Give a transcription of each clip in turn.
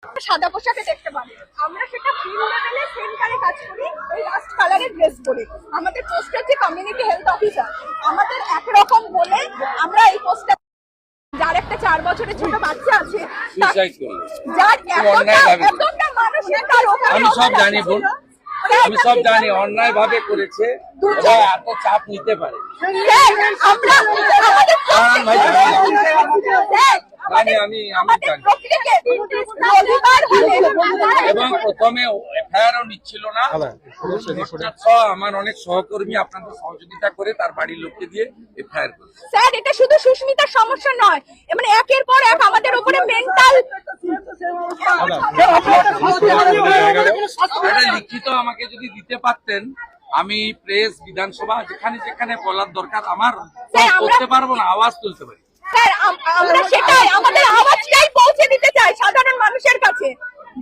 সাদা পোশাকে দেখতে পারি, আমরা সেটা ফিল্ড লেভেলে সেন্টারে কাজ করি ওই রাস্ট কালারের ড্রেস পরে। আমাদের পোস্ট হচ্ছে কমিউনিটি হেলথ অফিসার। আমাদের একরকম বলে আমরা এই পোস্টটা, যার একটা 4 বছরের ছোট বাচ্চা আছে, যার এতটা মানসিক তার ওখানে আমি সব জানি বোন, আমি সব জানি অন্যায় ভাবে করেছে, এত চাপ নিতে পারে। আমরা এবং প্রথমে এফআইআরও নিচ্ছিল না, আমার অনেক সহকর্মী আপনাদের সহযোগিতা করে তার বাড়ির লোককে দিয়ে এফআইআর করে। স্যার, এটা শুধু সুস্মিতার সমস্যা নয়, মানে একের পর এক আমাদের উপরে মেন্টাল। লিখিত আমাকে যদি দিতে পারতেন, আমি প্রেস, বিধানসভা যেখানে যেখানে বলার দরকার আমার করতে পারবো না, আওয়াজ তুলতে পারি। স্যার, আমরা সেটাই আমাদের আওয়াজটাই পৌঁছে দিতে চাই সাধারণ মানুষের কাছে,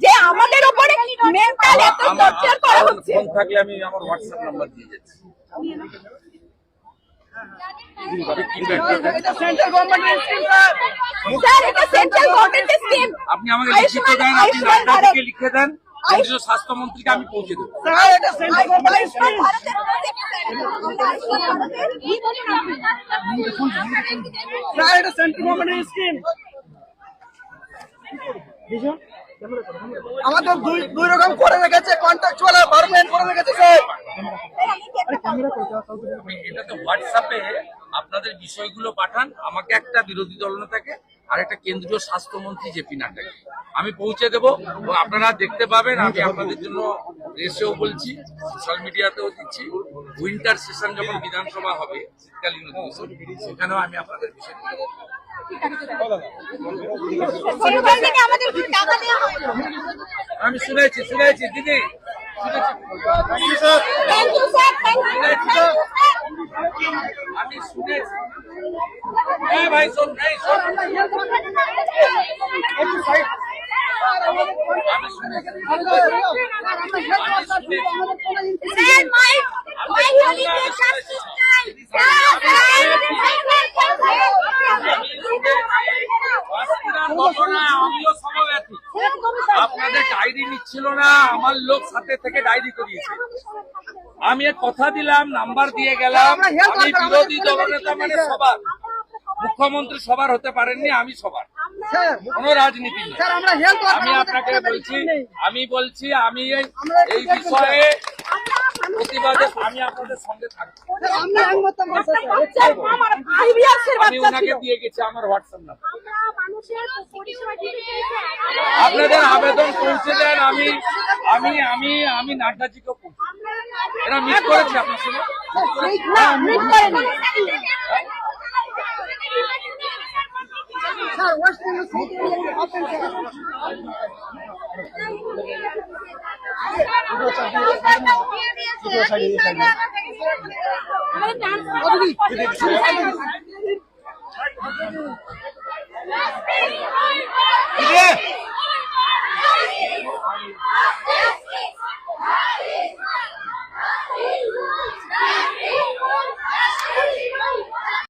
যে আমাদের উপরে মেন্টাল এত টর্চার করা হচ্ছে। ফোন থাকলে আমি আমার হোয়াটসঅ্যাপ নাম্বার দিয়ে যাচ্ছি। আপনি আমাকে লিখিত দেন, আপনি নাট্যকে লিখে দেন, কেন্দ্রীয় স্বাস্থ্যমন্ত্রীকে আমি পৌঁছে দেবো। আমাদের দুই রকম করে রেখেছে, কন্ট্রাকচুয়াল আর পার্মানেন্ট করে রেখেছে স্যার। এটা তো হোয়াটসঅ্যাপে আপনাদের বিষয়গুলো পাঠান, আমাকে একটা বিরোধী দলনেতাকে আর একটা কেন্দ্রীয় স্বাস্থ্যমন্ত্রী জেপি নাড্ডাকে আমি পৌঁছে দেবো, এবং আপনারা দেখতে পাবেন। আমি আপনাদের জন্য প্রেসেও বলছি, সোশ্যাল মিডিয়াতেও দিচ্ছি, উইন্টার সেশন যখন বিধানসভা হবে শীতকালীন অধিবেশন, সেখানেও আমি আপনাদের বিষয় আমি শুনেছি দিদি, আমি শুনেছি। ভাই শোন, আপনাদের ডায়েরি নিচ্ছিল না, আমার লোক সাথে থেকে ডায়েরি করিয়েছে। আমি কথা দিলাম, নাম্বার দিয়ে গেলাম। আমি বিরোধী দলনেতা মানে সবার, মুখ্যমন্ত্রী সবার হতে পারেননি, আমি সবার, কোনো রাজনীতি নেই। আমি আপনাকে বলছি, আমি এই বিষয়ে প্রতিবাদে আমি আপনাদের সঙ্গে থাকবো। আমি ওনাকে দিয়ে গেছি আমার হোয়াটসঅ্যাপ নাম্বার। আপনাদের আবেদন পৌঁছে দেন, আমি নাড্ডাজিকেও পৌঁছে। এরা মিট করেছে আপনার সঙ্গে? আমাদের